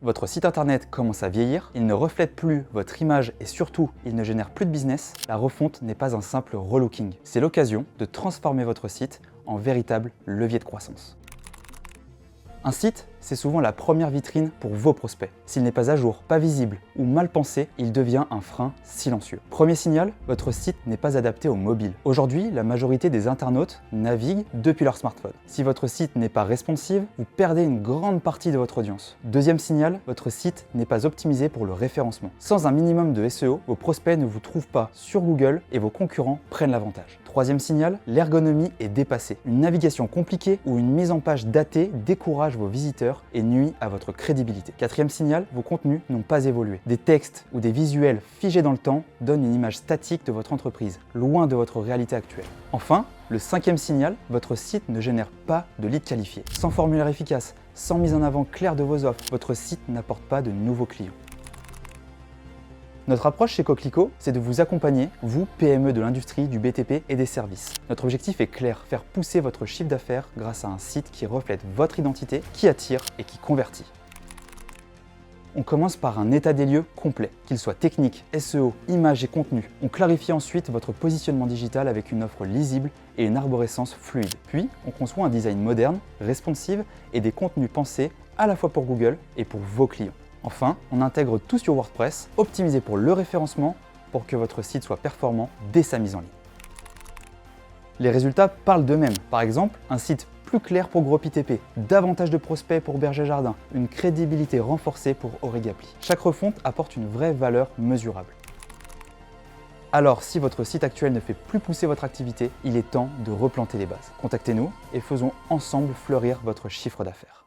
votre site internet commence à vieillir, il ne reflète plus votre image et surtout, il ne génère plus de business, la refonte n'est pas un simple relooking. C'est l'occasion de transformer votre site en véritable levier de croissance. Un site, c'est souvent la première vitrine pour vos prospects. S'il n'est pas à jour, pas visible ou mal pensé, il devient un frein silencieux. Premier signal, votre site n'est pas adapté au mobile. Aujourd'hui, la majorité des internautes naviguent depuis leur smartphone. Si votre site n'est pas responsive, vous perdez une grande partie de votre audience. Deuxième signal, votre site n'est pas optimisé pour le référencement. Sans un minimum de SEO, vos prospects ne vous trouvent pas sur Google et vos concurrents prennent l'avantage. Troisième signal, l'ergonomie est dépassée. Une navigation compliquée ou une mise en page datée décourage vos visiteurs et nuit à votre crédibilité. Quatrième signal, vos contenus n'ont pas évolué. Des textes ou des visuels figés dans le temps donnent une image statique de votre entreprise, loin de votre réalité actuelle. Enfin, le cinquième signal, votre site ne génère pas de leads qualifiés. Sans formulaire efficace, sans mise en avant claire de vos offres, votre site n'apporte pas de nouveaux clients. Notre approche chez Coquelicot, c'est de vous accompagner, vous, PME de l'industrie, du BTP et des services. Notre objectif est clair, faire pousser votre chiffre d'affaires grâce à un site qui reflète votre identité, qui attire et qui convertit. On commence par un état des lieux complet, qu'il soit technique, SEO, images et contenu. On clarifie ensuite votre positionnement digital avec une offre lisible et une arborescence fluide. Puis, on conçoit un design moderne, responsive et des contenus pensés à la fois pour Google et pour vos clients. Enfin, on intègre tout sur WordPress, optimisé pour le référencement, pour que votre site soit performant dès sa mise en ligne. Les résultats parlent d'eux-mêmes. Par exemple, un site plus clair pour GrowPTP, davantage de prospects pour Berger Jardin, une crédibilité renforcée pour Origaply. Chaque refonte apporte une vraie valeur mesurable. Alors, si votre site actuel ne fait plus pousser votre activité, il est temps de replanter les bases. Contactez-nous et faisons ensemble fleurir votre chiffre d'affaires.